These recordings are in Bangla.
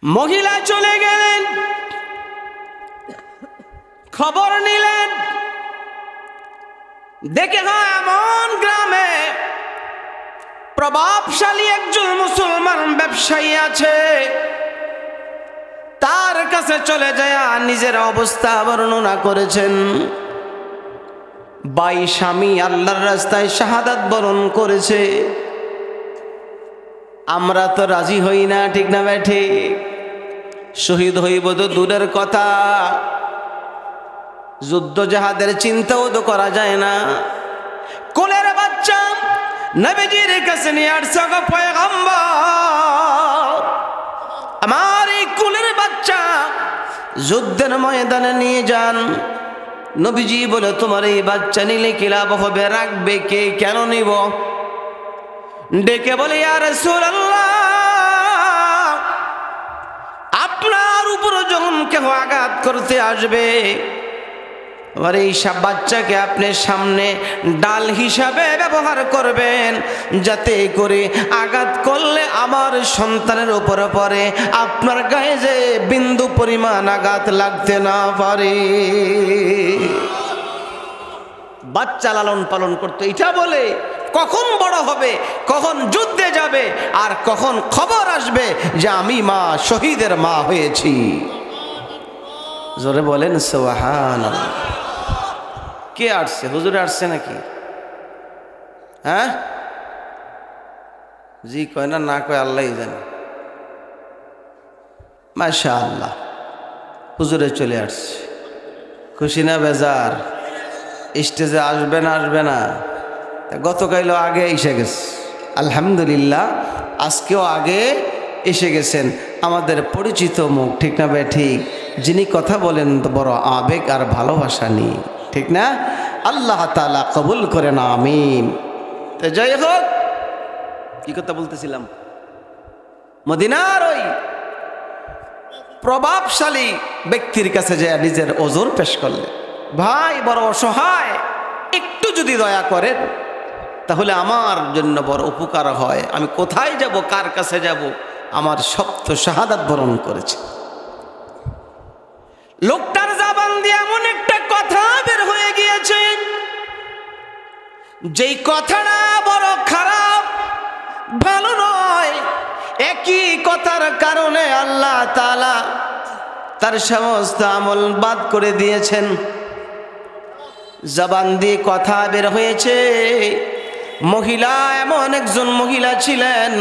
মহিলা চলে গেলেন, খবর নিলেন, দেখে হয় এমন গ্রামে প্রভাবশালী একজন মুসলমান ব্যবসায়ী আছে। তার কাছে চলে যায় নিজের অবস্থা বর্ণনা করেছেন। ভাই স্বামী আল্লাহর রাস্তায় শাহাদাত বরণ করেছে, আমরা তো রাজি হই না, ঠিক না বেঠে? শহীদ হইব তো দূরের কথা, যুদ্ধ জাহাদের চিন্তাও তো করা যায় না। কোলের বাচ্চা নবীজির কাছে নিয়ে আসছে, গো পয়গম্বর, আমার এই কোলের বাচ্চা যুদ্ধের ময়দানে নিয়ে যান। নবীজি বলে, তোমার এই বাচ্চা নিলে কি লাভ হবে? রাখবে কে? কেন নিব? ডেকে বলে, ইয়া রাসূলুল্লাহ, আপনার উপর যখন কেউ আঘাত করতে আসবে, আর এই সব বাচ্চাকে আপনি সামনে ডাল হিসাবে ব্যবহার করবেন, যাতে করে আঘাত করলে আমার সন্তানের উপরে পড়ে, আপনার গায়ে যে বিন্দু পরিমাণ আঘাত লাগতে না পারে। বাচ্চা লালন পালন করতে এটা বলে কখন বড় হবে, কখন যুদ্ধে যাবে, আর কখন খবর আসবে যে আমি মা, শহীদের মা হয়েছি। জোরে বলেন সুবহানাল্লাহ। কে আসছে? হুজুরে আসছে নাকি? হ্যাঁ, জি কয় না, না কয় আল্লাহই জানে। মাশাআল্লাহ, হুজুরে চলে আসছে। খুশি না বেজার? স্টেজে আসবে না? আসবে না? গতকালও আগে এসে গেছে, আলহামদুলিল্লাহ। আজকেও আগে এসে গেছেন, আমাদের পরিচিত মুখ, ঠিক না বে ঠিক? যিনি কথা বলেন তো বড় আবেগ আর ভালোবাসা নিয়ে, ঠিক না? আল্লাহ তাআলা কবুল করেন, আমিন। তো যাই হোক, কি কথা বলতেছিলাম? মদিনার ওই প্রভাবশালী ব্যক্তির কাছে যে নিজের ওজর পেশ করলে, ভাই বড় অসহায়, একটু যদি দয়া করেন তাহলে আমার জন্য বড় উপকার হয়। আমি কোথায় যাব, কার কাছে যাব? আমার সপ্ত শাহাদাত বরণ করেছে। লোকটার জবান দিয়ে এমন একটা কথা বের হয়ে গিয়েছে, যেই কথাটা বড় খারাপ, ভালো নয়। একই কথার কারণে আল্লাহ তাআলা তার সমস্ত আমল বাদ করে দিয়েছেন। জবান দিয়ে কথা বের হয়েছে। মহিলা এমন একজন মহিলা ছিলেন,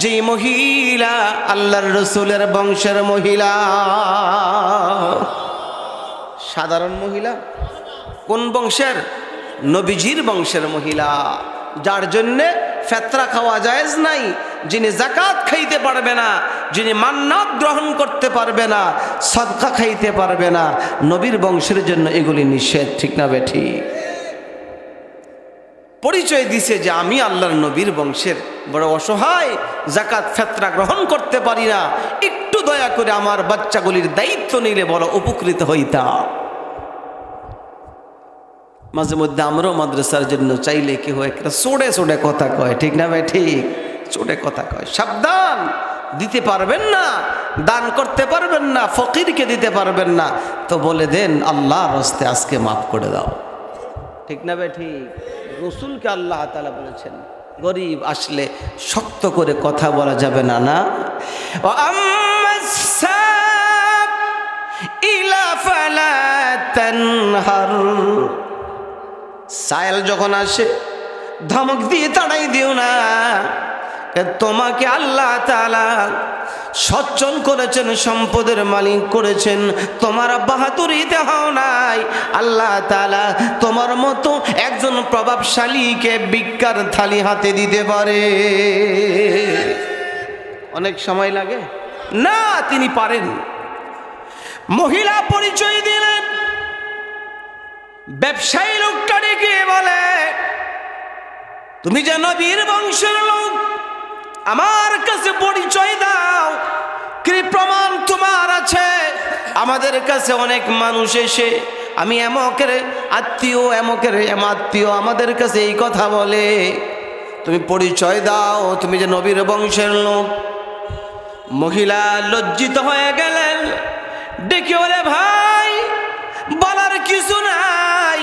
যে মহিলা আল্লাহর রাসূলের বংশের মহিলা, সাধারণ মহিলা। কোন বংশের? নবীজির বংশের মহিলা, যার জন্যে ফেতরা খাওয়া জায়েজ নাই, যিনি যাকাত খাইতে পারবে না, যিনি মান্নাত গ্রহণ করতে পারবে না, সদকা খাইতে পারবে না, নবীর বংশের জন্য এগুলি নিষেধ, ঠিক না বেঠি? পরিচয় দিছে যে আমি আল্লাহর নবীর বংশের, বড় অসহায়, যাকাত ফেতরা গ্রহণ করতে পারি না, একটু দয়া করে আমার বাচ্চাগুলির দায়িত্ব নিলে বড় উপকৃত হইতাম। মাঝে মধ্যে আমরাও মাদ্রাসার জন্য চাইলে কেউ একটা চোড়ে চোড়ে কথা কয়, ঠিক না ভাই? ঠিক, চোড়ে কথা কয়। সাবধান, দিতে পারবেন না, দান করতে পারবেন না, ফকিরকে দিতে পারবেন না, তো বলে দেন আল্লাহর রাস্তায় আজকে মাফ করে দাও, ঠিক না ভাই? ঠিক। রসুলকে আল্লাহ তাআলা বলেছেন, গরিব আসলে শক্ত করে কথা বলা যাবে না, না? সায়েল যখন আসে, ধমক দিয়ে তাড়াই দিও না। তোমাকে আল্লাহ তাআলা সচ্ছল করেছেন, সম্পদের মালিক করেছেন, তোমার বাহাদুরিতে হও নাই। আল্লাহ তাআলা তোমার মতো একজন প্রভাবশালীকে ভিক্ষার থালি হাতে দিতে পারে। অনেক সময় লাগে না, তিনি পারেন। মহিলা পরিচয় দিলেন। ব্যবসায়ী লোকটা ডেকে বলে, তুমি যে নবীর বংশের লোক, আমার কাছে পরিচয় দাও, কি প্রমাণ তোমার আছে? আমাদের কাছে অনেক মানুষ এসে, আমি এমকের আত্মীয়, এমকের আত্মীয়, আমাদের কাছে এই কথা বলে, তুমি পরিচয় দাও, তুমি যে নবীর বংশের লোক। মহিলা লজ্জিত হয়ে গেলেন, ডেকে বলে ভাই বলার কিছু নাই।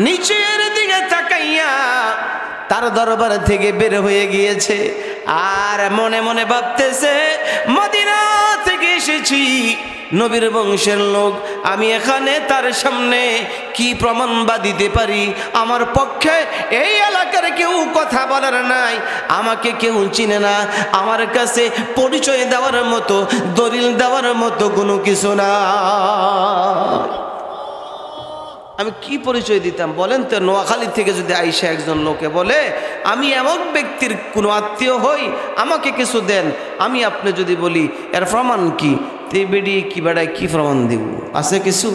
নিচের দিকে তাকাইয়া তার দরবার থেকে বের হয়ে গিয়েছে, আর মনে মনে ভাবতেছে মদিনা থেকে এসেছি, নবীর বংশের লোক, আমি এখানে তার সামনে কি প্রমাণ বা দিতে পারি? আমার পক্ষে এই এলাকার কেউ কথা বলার নাই, আমাকে কেউ চিনে না, আমার কাছে পরিচয় দেওয়ার মতো, দলিল দেওয়ার মতো কোনো কিছু না। আমি কি পরিচয় দিতাম বলেন তো? নোয়াখালী থেকে যদি আইসা একজন লোকে বলে আমি এমন ব্যক্তির কোনো আত্মীয় হই, আমাকে কিছু দেন, আমি আপনি যদি বলি এর প্রমাণ কি, তে বেডি কি বেড়ায় কি প্রমাণ দিব? আছে কিছু?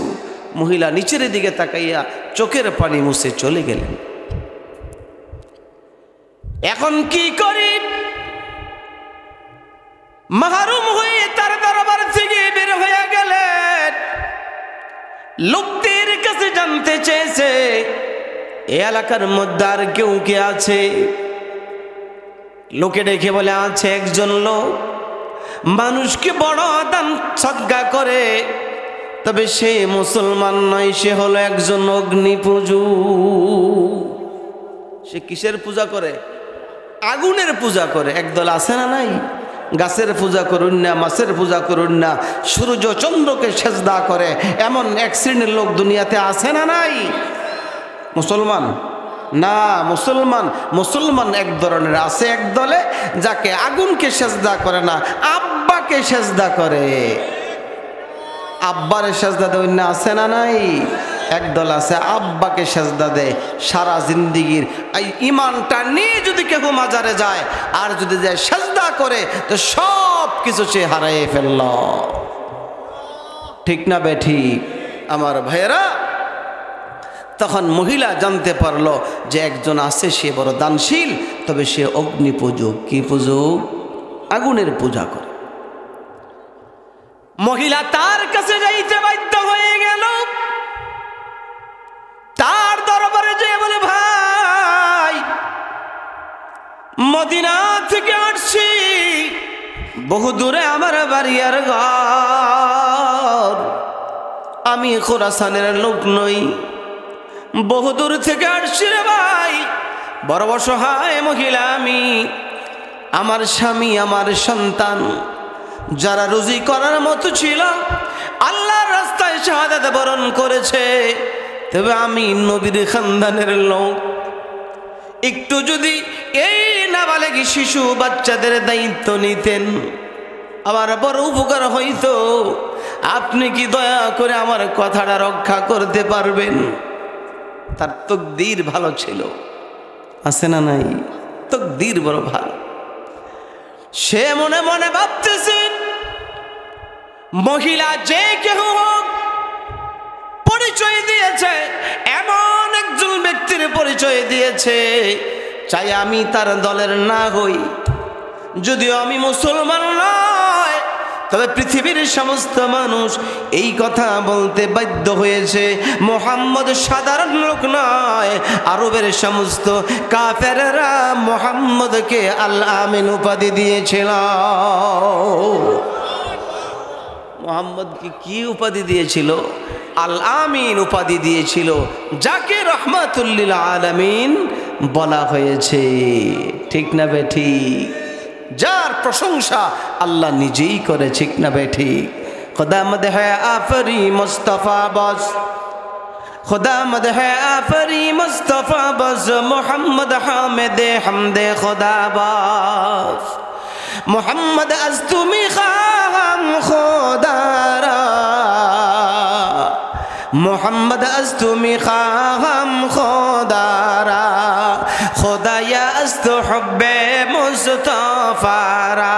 মহিলা নিচের দিকে তাকাইয়া চোখের পানি মুছে চলে গেলেন। এখন কি করি? মাহরুম হয়ে তার দরবার থেকে বের হয়ে গেলেন। লোকদের কাছে জানতে চেয়েছে এ এলাকার মধ্যে আর কেউ কে আছে? লোকে ডেকে বলে আছে একজন লোক, মানুষকে বড় দান সদকা করে, তবে সে মুসলমান নয়, সে হলো একজন অগ্নি পূজু। সে কিসের পূজা করে? আগুনের পূজা করে। একদল আছে না নাই? গাছের পূজা করুন না, মাছের পূজা করুন না, সূর্য চন্দ্রকে সেজদা করে, এমন এক শ্রেণীর লোক দুনিয়াতে আছে না নাই? মুসলমান না, মুসলমান এক ধরনের আছে, এক দলে, যাকে আগুনকে সেজদা করে না, আব্বাকে সেজদা করে। আব্বারে সেজদা দেয় না, আছে না নাই? একদল আছে আব্বাকে সেজদা দেয়। সারা জিন্দিগির এই ইমানটা নিয়ে যদি কেউ মাজারে যায় আর যদি যায় সেজদা করে, তো সব কিছু সে হারিয়ে ফেলল। ঠিক না বেঠিক আমার ভাইয়েরা? তখন মহিলা জানতে পারলো যে একজন আছে, সে বড় দানশীল, তবে সে অগ্নি পূজক। কি পূজক? আগুনের পূজা করে। মহিলা তার কাছে যাইতে বাধ্য হয়ে গেল। তার দরবারে যেয়ে বলে ভাই মদিনা থেকে আসছি, বহু দূরে আমার বাড়ি আর ঘর, আমি খোরাসানের লোক নই, বহু দূর থেকে আসছি রে ভাই, বড় অসহায় মহিলা আমি, আমার স্বামী আমার সন্তান যারা রুজি করার মতো ছিল আল্লাহর রাস্তায় শাহাদাত বরণ করেছে, তবে আমি নবীর খানদানের লোক। একটু যদি এই নাবালেগ শিশু বাচ্চাদের দায়িত্ব নিতেন আমার বড় উপকার হইতো। আপনি কি দয়া করে আমার কথাটা রক্ষা করতে পারবেন? তার তকদির ভালো ছিল, আছে না নাই? তকদির বড় ভালো। সে মনে মনে ভাবতেছেন মহিলা যে কেউ হোক পরিচয় দিয়েছে, এমন একজন ব্যক্তির পরিচয় দিয়েছে, চাই আমি তার দলের না হই, যদিও আমি মুসলমান নয়, তবে পৃথিবীর সমস্ত মানুষ এই কথা বলতে বাধ্য হয়েছে মুহাম্মদ সাধারণ লোক নয়। আরবের সমস্ত কাফেররা মুহাম্মদকে আল আমিন উপাধি দিয়েছিল। মুহাম্মদকে কি উপাধি দিয়েছিল? আল আমিন উপাধি দিয়েছিল, যাকে রহমাতুল লিল আলামিন বলা হয়েছে। ঠিক না বেঠিক? যার প্রশংসা আল্লাহ নিজেই করে। ঠিক না বেঠিক? खुदा मदह आफरी मुस्तफ़ा बस, खुदा मदह आफरी मुस्तफ़ा बस, मोहम्मद हामिद हमदे खुदा बस, मोहम्मद अज तुमी खाम खुदारा, मोहम्मद अज तुमी खाम खुदारा, खुदाया अस्त हुब्बे मुस्तफ़ारा,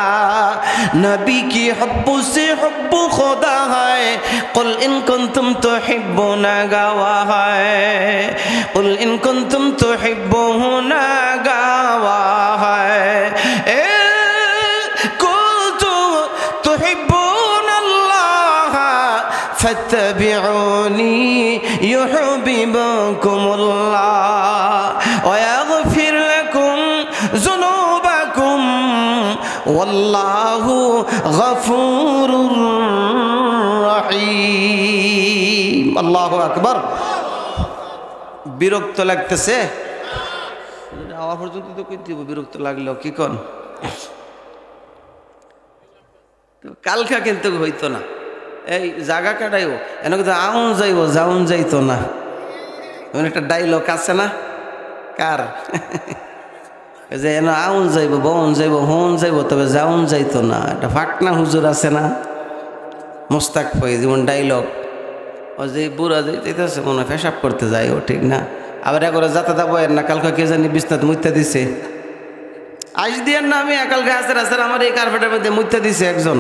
नबी की हब्बू से हब्बू खुदा है, कुल इन कुंतुम तुहिब्बूना गवा है, कुल इन कुंतुम तुहिब्बूना गवा है, ए कुंतुम तुहिब्बूना अल्लाह फत्तबिऊनी युहिब्बुकुमुल्लाह व यगफिर लकुम ज़ुनूबकुम वल्लाहु গফুরুর রহিম। আল্লাহু আকবার। বিরক্ত লাগতেছে? আওয়াজ পর্যন্ত তো কইতে হবে, বিরক্ত লাগলেও কি কোন? কালকা কিন্তু হইতো না, এই জায়গা কাটাইও এনে কিন্তু আউন যাইব যাউন যাইতো না। এমন একটা ডাইলগ আছে না, কার? যে এনে আউন যাইব বউন যাইব হন যাইব, তবে যাউন যাইতো না। একটা ফাকনা হুজুর আছে না, মোস্তাক ফই, যেমন ডাইলগ। ও যে বুড়া যাইতেছে মনে হয় পেশাব করতে যায়, ও ঠিক না। আবার একবার যাতে যাবো না, কালকে কে জানি বিছনাত মুইতা দিছে, আইস দিয়েন না, আমি কালকে আসেন আসেন আমার এই কার্পেটের মধ্যে মুইতা দিছে একজন।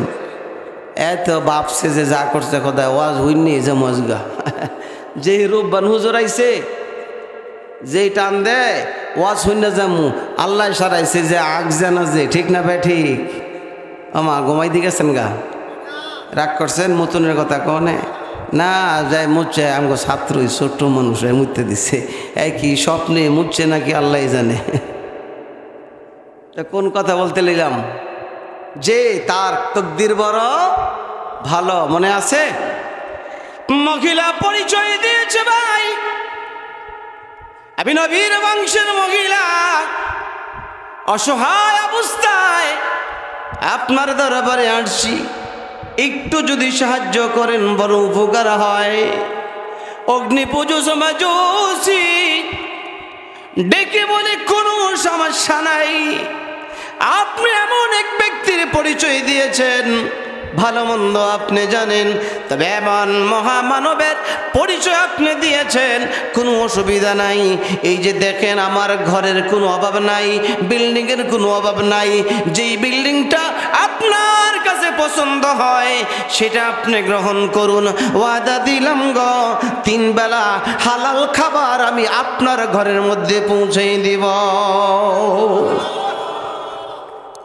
এত বাপসে যে যা করছে খোদায়, ওয়াজ হইনি যে মজগা। যেই রূপবান হুজুর আইছে, যেই টান দেয় ওয়াজ হইন না যামু, আল্লাহ সারাইছে যে আগ জানা যে, ঠিক না ভাই? ঠিক। আমা ঘুমাই দি গেছেন গা, রাগ করছেন মতনের কথা কনে না যায় মুচ্ছে। আমাকে ছাত্রই ছোট্ট মানুষ মুছতে দিছে, একই স্বপ্নে মুচ্ছে নাকি আল্লাহ জানে। কোন কথা বলতে নিলাম? যে তার তকদির বড় ভালো। মনে আছে? মহিলা পরিচয় দিয়েছে ভাই, আমি নবীর বংশের মহিলা, অসহায় অবস্থায় আপনার দরবারে আসছি, একটু যদি সাহায্য করেন বড় উপকার হয়। অগ্নি পুজো সমাজী ডেকে বলে কোনো সমস্যা নাই, আপনি এমন এক ব্যক্তির পরিচয় দিয়েছেন, ভালো মন্দ আপনি জানেন, তবে এমন মহামানবের পরিচয় আপনি দিয়েছেন, কোনো অসুবিধা নাই। এই যে দেখেন আমার ঘরের কোনো অভাব নাই, বিল্ডিংয়ের কোনো অভাব নাই, যেই বিল্ডিংটা আপনার কাছে পছন্দ হয় সেটা আপনি গ্রহণ করুন। ওয়াদা দিলাম গো, 3 বেলা হালাল খাবার আমি আপনার ঘরের মধ্যে পৌঁছে দিব।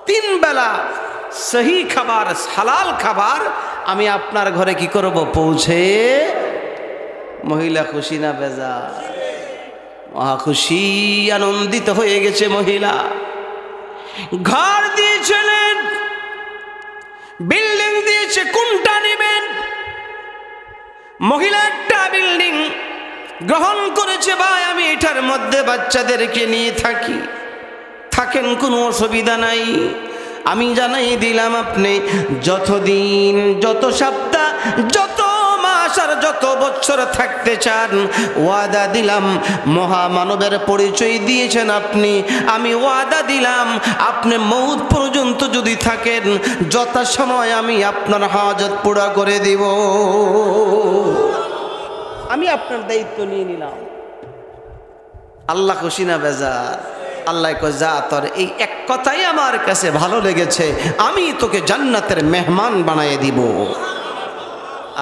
3 বেলা সহি খাবার, হালাল খাবার আমি আপনার ঘরে কি করব? পৌঁছে। মহিলা খুশি না বেজার? মহা খুশি, আনন্দিত হয়ে গেছে মহিলা। ঘর দিয়েছিলেন, বিল্ডিং দিয়েছে, কোনটা নেবেন? মহিলা একটা বিল্ডিং গ্রহণ করেছে। ভাই আমি এটার মধ্যে বাচ্চাদেরকে নিয়ে থাকেন, কোনো অসুবিধা নাই। আমি জানাই দিলাম, আপনি যতদিন, যত সপ্তাহ, যত মাস আর যত বছর থাকতে চান, ওয়াদা দিলাম, মহামানবের পরিচয় দিয়েছেন আপনি, আমি ওয়াদা দিলাম আপনি মৌত পর্যন্ত যদি থাকেন, যথাসময় আমি আপনার হাজত পুরা করে দিব। আমি আপনার দায়িত্ব নিয়ে নিলাম। আল্লাহ খুশি না বেজার? আল্লাহ কয়, যা তোর এই এক কথাই আমার কাছে ভালো লেগেছে, আমি তোকে জান্নাতের মেহমান বানিয়ে দিব।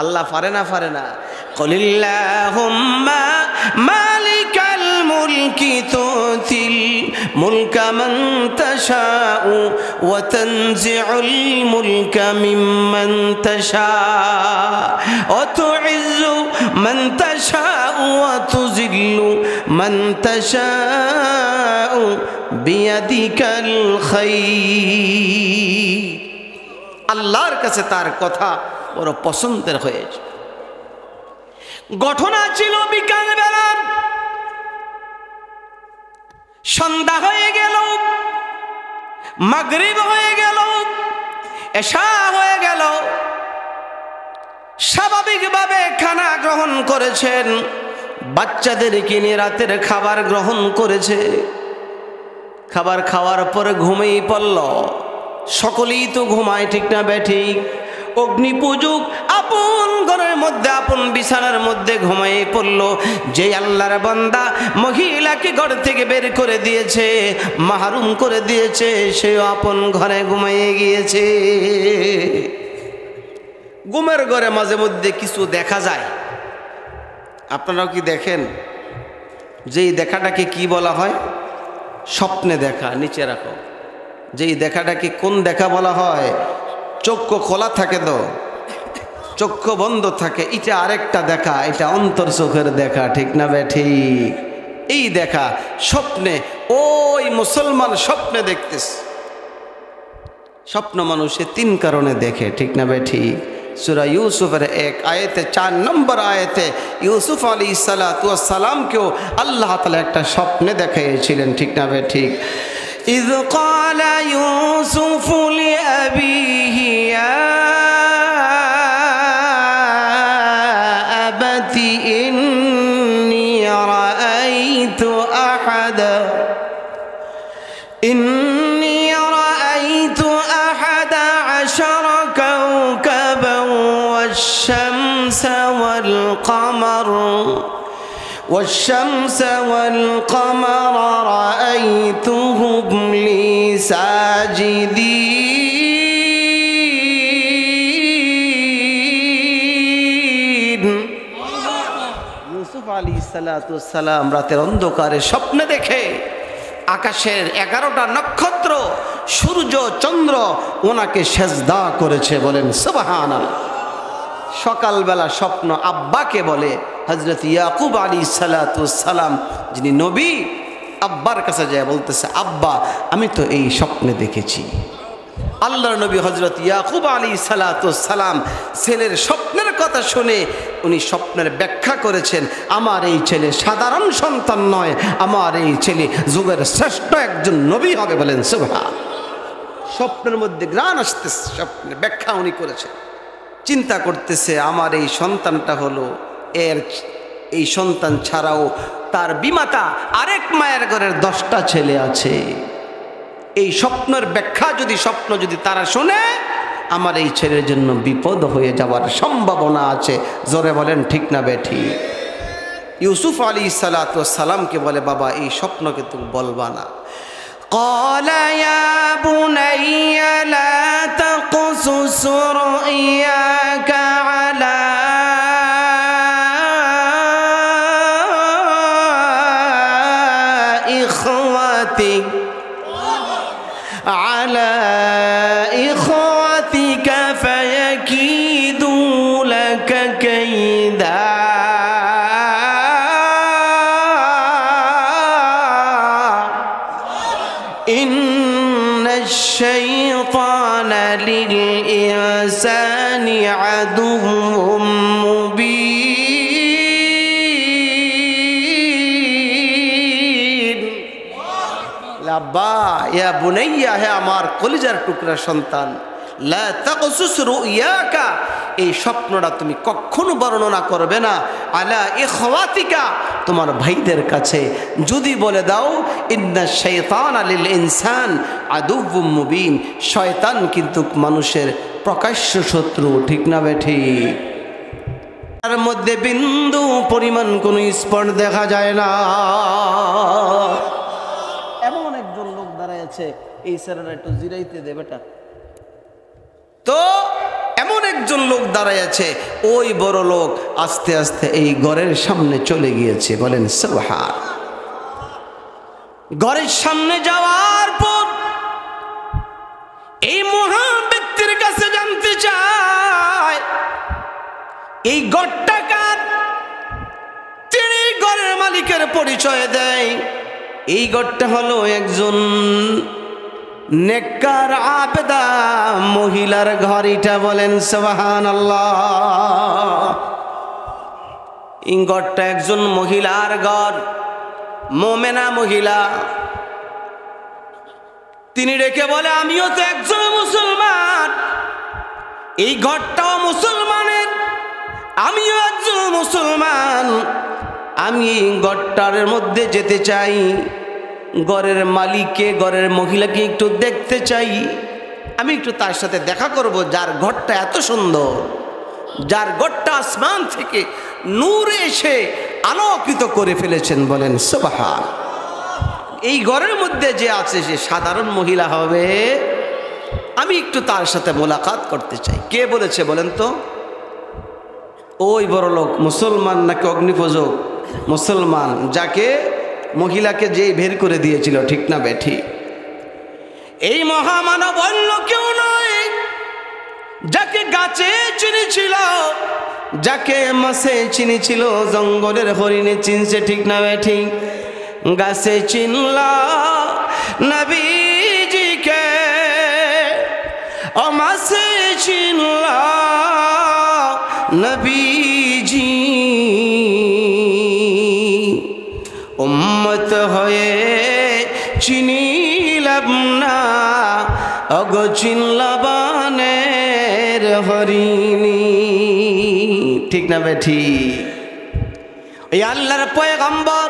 আল্লাহ পারে না? পারে না? কুলিল্লাহুম্মা মালিকাল মুলকি তুতিল মুলকা মান তাশাউ ওয়া তানজিউল মুলকা মিম্মান তাশা ওয়া তুইজ্জু মান তাশাউ ওয়া তুযিল্লু মান তাশাউ বিয়াদিকাল খায়র। আল্লাহর কাছে তার কথা বড় পছন্দের হয়েছে। ঘটনা ছিল বিকালবেলা, সন্ধ্যা হয়ে গেল, মাগরিব হয়ে গেল, এশা হয়ে গেল। স্বাভাবিকভাবে খানা গ্রহণ করেছেন, বাচ্চাদেরকে নিয়ে রাতের খাবার গ্রহণ করেছে। খাবার খাওয়ার পরে ঘুমিয়ে পড়ল। সকলেই তো ঘুমায়, ঠিক না বেঠিক? অগ্নি পূজক আপন ঘরের মধ্যে, আপন বিছানার মধ্যে ঘুমিয়ে পড়ল। যে আল্লাহর বান্দা মহিলাকে ঘর থেকে বের করে দিয়েছে, মাহরুম করে দিয়েছে, সেও আপন ঘরে ঘুমিয়ে গিয়েছে। ঘুমের ঘরে মাঝে মধ্যে কিছু দেখা যায়, আপনারাও কি দেখেন? যেই দেখাটাকে কি বলা হয়? স্বপ্নে দেখা। নিচে রাখো। যেই দেখাটাকে কোন দেখা বলা হয়? চক্ষু খোলা থাকে তো, চক্ষু বন্ধ থাকে, এটা আরেকটা দেখা, এটা অন্তর চোখের দেখা, ঠিক না বেঠিক? এই দেখা স্বপ্নে, ওই মুসলমান স্বপ্নে দেখতেছে। স্বপ্ন মানুষে তিন কারণে দেখে, ঠিক না বেঠিক? সূরা ইউসুফের 1 আয়াতে 4 নম্বর আয়াতে ইউসুফ আলাইহিস সালাতু ওয়াস সালামকেও আল্লাহ তাআলা একটা স্বপ্নে দেখিয়েছিলেন, ঠিক না বেঠিক? ইয ক্বালা ইউসুফু লিআবিহি ইয়া আবাতি ইন্নী রাআইতু আহাদা والشمس والقمر رأيتهم لي ساجدين ইউসুফ আলাইহিস সালাতু ওয়াস সালাম রাতের অন্ধকারে স্বপ্নে দেখে আকাশের 11টা নক্ষত্র, সূর্য, চন্দ্র ওনাকে সেজদা করেছে। বলেন সুবহানাল্লাহ। সকালবেলা স্বপ্ন আব্বাকে বলে, হযরত ইয়াকুব আলাইহিস সালাতু ওয়াস সালাম যিনি নবী, আব্বার কাছে যায় বলতেছে, আব্বা আমি তো এই স্বপ্নে দেখেছি। আল্লাহর নবী হযরত ইয়াকুব আলাইহিস সালাতু ওয়াস সালাম ছেলের স্বপ্নের কথা শুনে উনি স্বপ্নের ব্যাখ্যা করেছেন, আমার এই ছেলে সাধারণ সন্তান নয়, আমার এই ছেলে যুগের শ্রেষ্ঠ একজন নবী হবে। বলেন সুবহান। স্বপ্নের মধ্যে জ্ঞান আসতেছে, স্বপ্নের ব্যাখ্যা উনি করেছেন। চিন্তা করতেছে আমার এই সন্তানটা হলো, এই সন্তান ছাড়াও তার বিমাতা আরেক মায়ের ঘরের 10টা ছেলে আছে। এই স্বপ্নের ব্যাখ্যা স্বপ্ন যদি তারা শুনে, আমার এই ছেলের জন্য বিপদ হয়ে যাওয়ার সম্ভাবনা আছে। জোরে বলেন ঠিক না বেঠিক? ইউসুফ আলাইহিস সালাতু ওয়াস সালামকে বলে, বাবা এই স্বপ্নকে তুমি বলবা না। قال يا بني لا تقصص رؤياك على إخوتك فيكيدوا لك كيدا إن الشيطان للإنسان عدو مبين আব্বা ইয়া বুনাইয়া, হে আমার কলিজার টুকরা সন্তান, লা তাকসুস রুয়াকা, এই স্বপ্নটা তুমি কখনো বর্ণনা করবে না আলা ইখওয়াতিকা, তোমার ভাইদের কাছে। যদি বলে দাও ইন্না শাইতানা লিল ইনসান আদুউম মুবিন, শয়তান কিন্তু মানুষের প্রকাশ্য শত্রু, ঠিক না বেঠিক? তার মধ্যে বিন্দু পরিমাণ কোনো স্পট দেখা যায় না। এমন একজন লোক দাঁড়ায় আছে, এই স্যারেরা একটু জিরাইতে দে বেটা। তো এমন একজন লোক দাঁড়ায় আছে, ওই বড় লোক আস্তে আস্তে এই ঘরের সামনে চলে গিয়েছে। বলেন সুবহান। ঘরের সামনে যাওয়ার পর এই মহা ব্যক্তির কাছে জানতে চায় এই ঘরটা কার। তিনি ঘরের মালিকের পরিচয় দেয়। এই ঘরটা হলো একজন নেককার আবেদা মহিলার ঘর। এটা বলেন সুবহানাল্লাহ। এই ঘরটা একজন মহিলার ঘর, মোমেনা মহিলা। তিনি ডেকে বলে, আমিও তো একজন মুসলমান, এই ঘরটাও মুসলমানের, আমিও একজন মুসলমান, আমি এই ঘরটার মধ্যে যেতে চাই, ঘরের মালিককে, ঘরের মহিলাকে একটু দেখতে চাই, আমি একটু তার সাথে দেখা করব, যার ঘরটা এত সুন্দর, যার ঘরটা আসমান থেকে নূর এসে আলোকিত করে ফেলেছেন। বলেন সুবহান। এই ঘরের মধ্যে যে আছে সে সাধারণ মহিলা হবে, আমি একটু তার সাথে মোলাকাত করতে চাই। কে বলেছে বলেন তো? ওই বড় লোক মুসলমান নাকি অগ্নিপূজক? মুসলমান, যাকে মহিলাকে যে বের করে দিয়েছিল, ঠিক না বেঠিক? এই মহামানব অন্য কেউ নয়, যাকে গাছে চিনেছিল, যাকে মাছে চিনেছিল, জঙ্গলের হরিণে চিনছে, ঠিক না বেঠিক? গাছে চিনলা নবীজিকে, से चिल्ला नबीजी उम्मत हये चिनिलाम ना अगो चिल्लाबानेर हरिणी ठीक ना बेठी এই আল্লাহর পয়গম্বর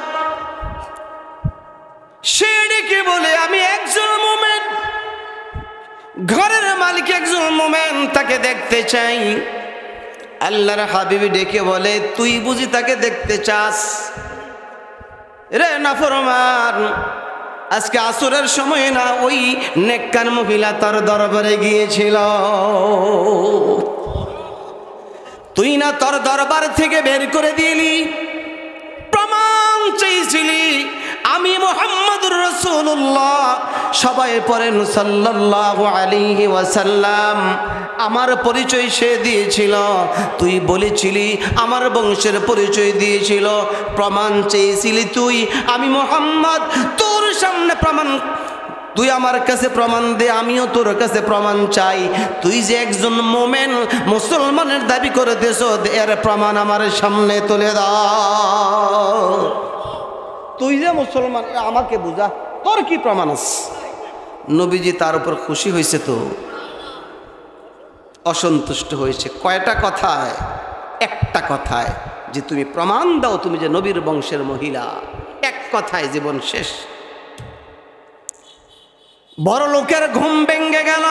সে ডেকে বলে আমি একজন মুমিন ঘরের মালিক একজন মুমিন তাকে দেখতে চাই আল্লাহর হাবিব ডেকে বলে তুই বুঝি তাকে দেখতে চাস রে নাফরমান আজকে আসরের সময় না ওই নেককার মহিলা তার দরবারে গিয়েছিল তুই না তোর দরবার থেকে বের করে দিলি প্রমাণ চাইছিলি আমি মুহাম্মদুর রাসূলুল্লাহ সবাই পড়েন সাল্লাল্লাহু আলাইহি ওয়াসাল্লাম আমার পরিচয় সে দিয়েছিল তুই বলেছিলি আমার বংশের পরিচয় দিয়েছিল প্রমাণ চেয়েছিলি তুই আমি মুহাম্মদ তোর সামনে প্রমাণ তুই আমার কাছে প্রমাণ দে আমিও তোর কাছে প্রমাণ চাই তুই যে একজন মুমিন মুসলমানের দাবি করতেছ এর প্রমাণ আমার সামনে তুলে দাও তুই যে মুসলমান আমাকে বুঝা তোর কি প্রমাণ আছে নবীজি তার উপর খুশি হয়েছে তো অসন্তুষ্ট হয়েছে কয়টা কথায় একটা কথায় যে তুমি প্রমাণ দাও তুমি যে নবীর বংশের মহিলা এক কথায় জীবন শেষ বড় লোকের ঘুম ভেঙে গেল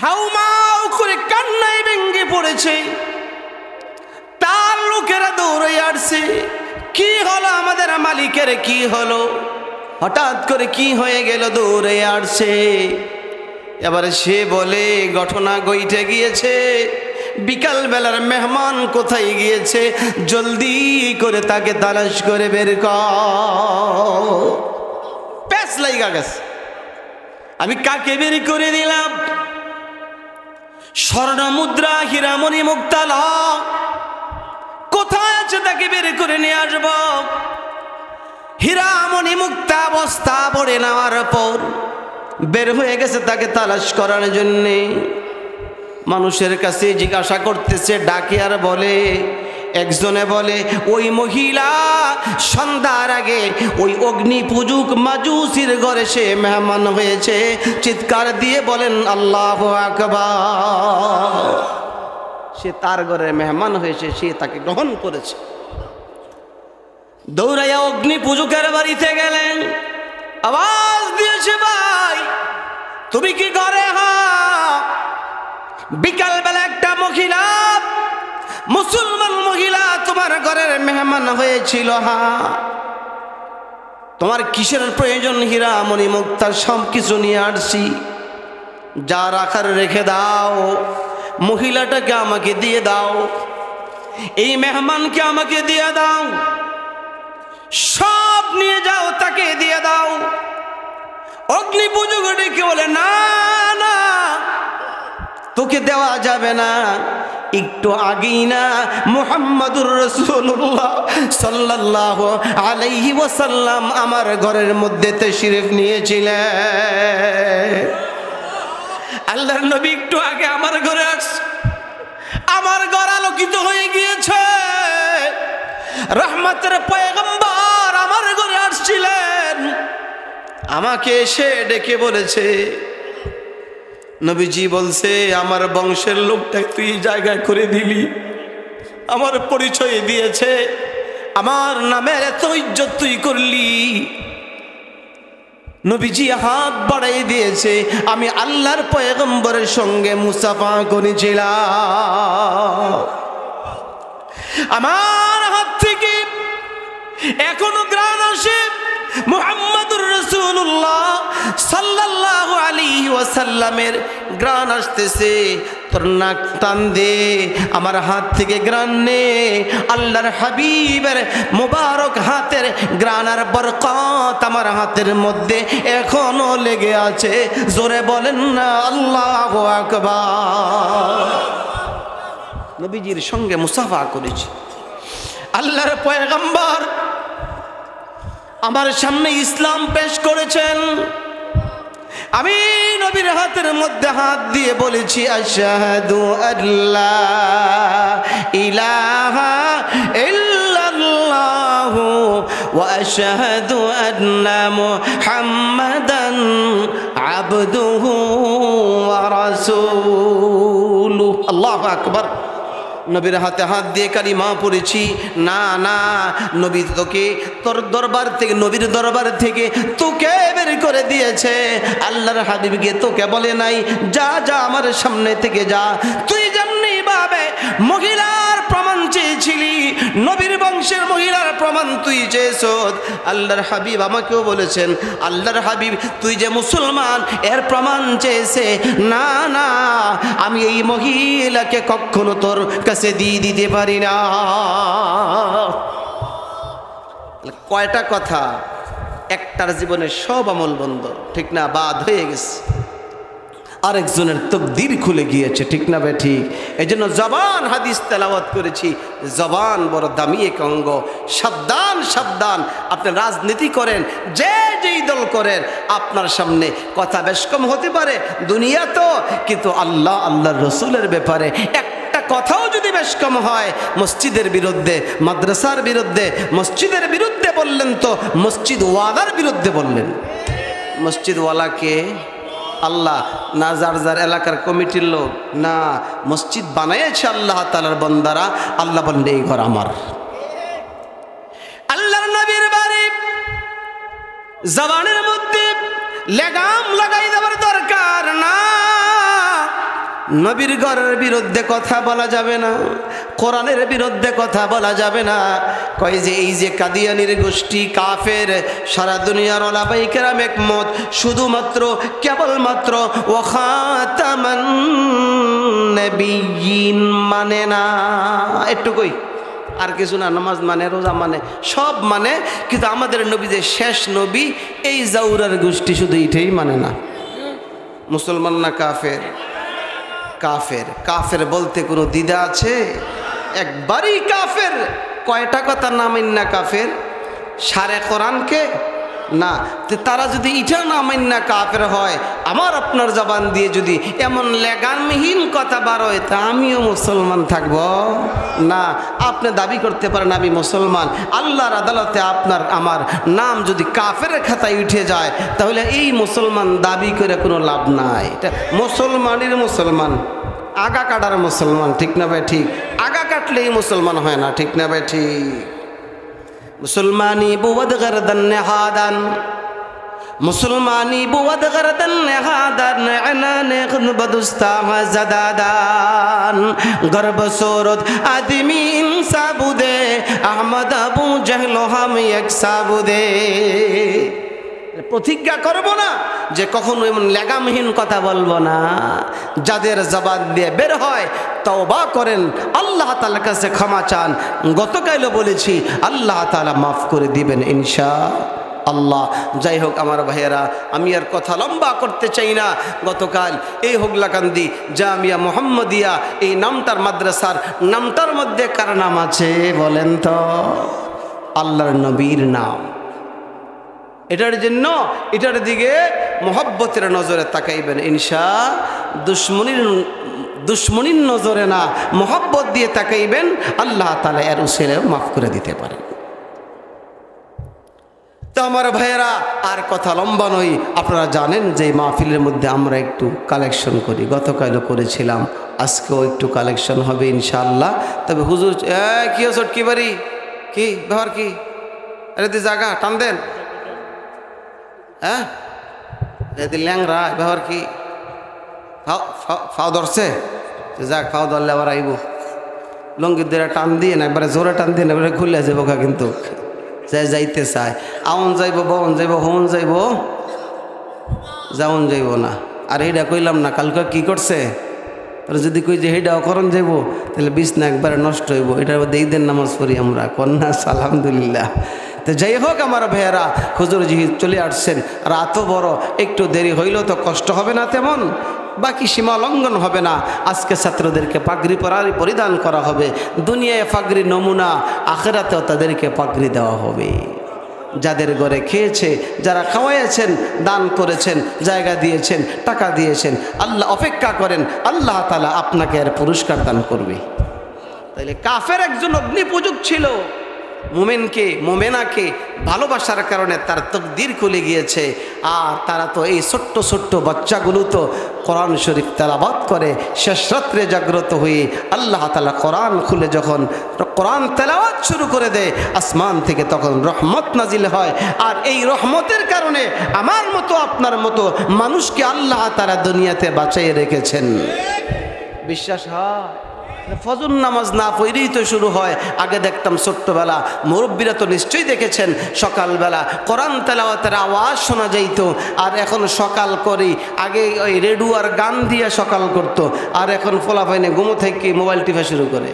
হাউমাউ করে কান্নায় ভেঙে পড়েছে তার লোকেরা দৌড়ে আসছে কি হলো আমাদের মালিকের কি হলো হঠাৎ করে কি হয়ে গেল দৌড়ে আসছে এবারে সে বলে ঘটনা গইটে গিয়েছে বিকাল বেলার মেহমান কোথায় গিয়েছে জলদি করে তাকে তালাশ করে বের কর প্যাস লাগা গেছে আমি কাকে বের করে দিলাম স্বর্ণ মুদ্রা হীরামণি মুক্তালা কোথায় আছে তাকে বের করে নিয়ে আসব হীরামণি মুক্তা বস্তা ভরে নেওয়ার পর বের হয়ে গেছে তাকে তালাশ করার জন্যে মানুষের কাছে জিজ্ঞাসা করতেছে ডাকে আর বলে একজনে বলে ওই মহিলা সন্ধ্যার আগে ওই অগ্নি পূজক মাজুসির ঘরে সে মেহমান হয়েছে চিৎকার দিয়ে বলেন আল্লাহু আকবার সে তার ঘরে মেহমান হয়েছে সে তাকে গ্রহণ করেছে দৌড়াইয়া অগ্নি পূজকের বাড়িতে গেলেন আওয়াজ দিয়েছে ভাই তুমি কি ঘরে বিকাল বেলা একটা মহিলা মুসলমান মহিলা তোমার ঘরের মেহমান হয়েছিল তোমার কিসের প্রয়োজন হীরামণি মুক্তা সব কিছু নিয়ে আসছি যা রাখার রেখে দাও মহিলাটাকে আমাকে দিয়ে দাও এই মেহমানকে আমাকে দিয়ে দাও সব নিয়ে যাও তাকে দিয়ে দাও অগ্নি পূজক ডেকে বলে না না তোকে দেওয়া যাবে না একটু আগেই না মুহাম্মদুর রাসূলুল্লাহ সাল্লাল্লাহু আলাইহি ওয়াসাল্লাম আমার ঘরের মধ্যে তাশরীফ নিয়েছিলেন আল্লাহর নবী একটু আগে আমার ঘরে আসছে আমার ঘর আলোকিত হয়ে গিয়েছে রহমতের পয়গম্বর আমার ঘরে আসছিলেন আমাকে এসে ডেকে বলেছে নবীজি বলছে আমার বংশের লোকটা তুই জায়গা করে দিলি আমার পরিচয় দিয়েছে আমার নামের এত ইজ্জত তুই করলি নবীজি হাত বাড়াই দিয়েছে আমি আল্লাহর পয়গম্বরের সঙ্গে মুসাফা করেছিলাম আমার হাত থেকে এখনো গ্রাণ আসে মুহাম্মদুর রাসূলুল্লাহ সাল্লাল্লাহু আলাইহি ওয়াসাল্লামের গ্রাণ আসতেছে তোর নাক টান দে আমার হাত থেকে গ্রাণ নে আল্লাহর হাবিবের মোবারক হাতের গ্রাণ আর বরকত আমার হাতের মধ্যে এখনো লেগে আছে জোরে বলেন না আল্লাহু আকবার নবীজির সঙ্গে মুসাফা করেছি আল্লাহর পয়গম্বর আমার সামনে ইসলাম পেশ করেছেন আমি নবীর হাতের মধ্যে হাত দিয়ে বলেছি আশহাদু আল্লা ইলাহা ইল্লাল্লাহু ওয়া আশহাদু আন্না মুহাম্মাদান আবদুহু ওয়া রাসূলুহু। আল্লাহু আকবার। নবীর হাতে হাত দিয়ে কালিমা পড়েছি। না না, নবী তোকে তোর দরবার থেকে, নবীর দরবার থেকে তোকে বের করে দিয়েছে, আল্লাহর হাবিবকে তোকে বলে নাই যা যা আমার সামনে থেকে যা। তুই যেমনি ভাবে মহিলার প্রমাণ চেয়েছিলি, নবীর বংশের মহিলার প্রমাণ তুই চেয়েছ, আল্লাহর হাবিব আমাকেও বলেছেন আল্লাহর হাবিব তুই যে মুসলমান এর প্রমাণ চেয়েছে। না না, আমি এই মহিলাকে কখনো তোর কাছে দিয়ে দিতে পারি না। কয়টা কথা, একটার জীবনে সব আমল বন্ধ, ঠিক না? বাদ হয়ে গেছে, আরেকজনের তকদির খুলে গিয়েছে, ঠিক না ভাই? ঠিক। এই জন্য জবান হাদিস তেলাওয়াত করেছি। জবান বড় দামি এক অঙ্গ। সাবধান সাবধান। আপনি রাজনীতি করেন, যে যেই দল করেন, আপনার সামনে কথা বেশ কম হতে পারে দুনিয়া তো, কিন্তু আল্লাহ আল্লাহর রসুলের ব্যাপারে একটা কথাও যদি বেশ কম হয়, মসজিদের বিরুদ্ধে, মাদ্রাসার বিরুদ্ধে, মসজিদের বিরুদ্ধে বললেন তো মসজিদ ওয়ালার বিরুদ্ধে বললেন। মসজিদ ওয়ালাকে আল্লাহ না, যার যার এলাকার কমিটির লোক না, মসজিদ বানাইছে আল্লাহ তাআলার বান্দারা। আল্লাহ বললেন এই ঘর আমার। আল্লাহর নবীর বাড়ি। জবানের মধ্যে লাগাম লাগাই দেওয়ার দরকার না। নবীর ঘরের বিরুদ্ধে কথা বলা যাবে না, কোরআনের বিরুদ্ধে কথা বলা যাবে না। কয় যে এই যে কাদিয়ানির গোষ্ঠী কাফের, সারা দুনিয়ার ওলামায়ে কেরাম একমত, শুধুমাত্র কেবলমাত্র ওয়া খাতামান নবিয়্যিন মানে না। একটু কই, আর কিছু না, নামাজ মানে, রোজা মানে, সব মানে, কিন্তু আমাদের নবী যে শেষ নবী, এই জাউরার গোষ্ঠী শুধু এইটাই মানে না। মুসলমান না কাফের? কাফের। কাফের বলতে কোনো দ্বিধা আছে? একবারই কাফের। কয়টা কথা নামেন না কাফের? সারে কোরআনকে না। তারা যদি ইটা না মান্না কাফের হয়, আমার আপনার জবান দিয়ে যদি এমন লেগামহীন কথা বার হয়, তা আমিও মুসলমান থাকব না। আপনি দাবি করতে পারেন আমি মুসলমান, আল্লাহর আদালতে আপনার আমার নাম যদি কাফের খাতায় উঠে যায়, তাহলে এই মুসলমান দাবি করে কোনো লাভ নাই। এটা মুসলমানের মুসলমান, আগা কাটার মুসলমান, ঠিক না ভাই? ঠিক। আগা কাটলেই মুসলমান হয় না, ঠিক না ভাই? ঠিক। মুসলমানি বুয়াদ গরদান নেহাদান, মুসলমানি বুয়াদ গরদান নেহাদান, আনানে খুনবদুস্তা জাদাদান, গর্ব সুরত আদমি ইনসাবুদে, আহমদ আবু জাহল হাম এক সাবুদে। প্রতিজ্ঞা করব না যে কখনো এমন লাগামহীন কথা বলবো না। যাদের জবান দিয়ে বের হয় তওবা করেন, আল্লাহ তাআলার কাছে ক্ষমা চান। গতকালও বলেছি আল্লাহ তাআলা মাফ করে দিবেন ইনশাআল্লাহ। যাই হোক আমার ভাইয়েরা, আমি আর কথা লম্বা করতে চাই না। গতকাল এই হোগলাকান্দি জামিয়া মুহাম্মদিয়া এই নামটার মাদ্রাসার নামটার মধ্যে কার নাম আছে বলেন তো? আল্লাহর নবীর নাম। এটার জন্য এটার দিকে মোহব্বতের নজরে তাকাইবেন ইনশাআল্লাহ। দুশ্মনির নজরে না, মোহব্বত দিয়ে তাকাইবেন, আল্লাহ তাআলা এর উসিলায় মাফ করে দিতে পারেন। তো আমার ভাইয়েরা, আর কথা লম্বা নই। আপনারা জানেন যে মাহফিলের মধ্যে আমরা একটু কালেকশন করি, গতকালও করেছিলাম, আজকেও একটু কালেকশন হবে ইনশাআল্লাহ। তবে হুজুর কি চটকি বাড়ি কি ব্যবহার কি, আরে দি জায়গা টান দেন, হ্যাঁ যদি ল্যাংরা ব্যবহার কি ফাও ধরছে, যাক ফাও ধরলে আবার আইব। লঙ্গির দিয়ে টান দিয়ে না, একবারে জোরে টান দিয়ে না, এবারে খুলে যাবো কিন্তু যাইতে চায়। আউন যাইব, বন যাইব, হন যাইব, যাওন যাইব না। আর এইটা কইলাম না, কালকে কি করছে, তাহলে যদি কই যে এইটাও করণ যাইব, তাহলে বিছনা একবারে নষ্ট হইব। এটার মধ্যে ঈদের নামাজ পড়ি আমরা, কন্যা আলহামদুলিল্লাহ। তো যাই হোক আমার ভাইয়েরা, হুজুর জি চলে আসছেন, রাতও বড়, একটু দেরি হইলেও তো কষ্ট হবে না তেমন, বাকি সীমা লঙ্ঘন হবে না। আজকে ছাত্রদেরকে পাগড়ি পরিধান করা হবে। দুনিয়ায় পাগড়ি নমুনা, আখেরাতেও তাদেরকে পাগড়ি দেওয়া হবে। যাদের ঘরে খেয়েছে, যারা খাওয়াইয়েছেন, দান করেছেন, জায়গা দিয়েছেন, টাকা দিয়েছেন, আল্লাহ অপেক্ষা করেন আল্লাহ তাআলা আপনাকে এর পুরস্কার দান করবে। তাইলে কাফের একজন অগ্নিপূজক ছিল, মুমিনকে মুমিনাকে ভালোবাসার কারণে তার তকদির খুলে গিয়েছে। আর তারা তো এই ছোট্ট ছোট্ট বাচ্চাগুলো তো কোরআন শরীফ তেলাওয়াত করে শেষ রাত্রে জাগ্রত হয়ে আল্লাহ তাআলা কোরআন খুলে যখন কোরআন তেলাওয়াত শুরু করে দেয় আসমান থেকে তখন রহমত নাজিল হয়। আর এই রহমতের কারণে আমার মতো আপনার মতো মানুষকে আল্লাহ তাআলা দুনিয়াতে বাঁচিয়ে রেখেছেন। বিশ্বাস হয়? ফজর নামাজ না পড়েই তো শুরু হয়। আগে দেখতাম ছোট্টবেলা, মুরব্বীরা তো নিশ্চয়ই দেখেছেন, সকালবেলা কোরআন তেলাওয়াতের আওয়াজ শোনা যাইত। আর এখন সকাল করি, আগে ওই রেডিও আর গান দিয়ে সকাল করতো, আর এখন ফলাফাইনে ঘুমো থেকে মোবাইল টিপা শুরু করে।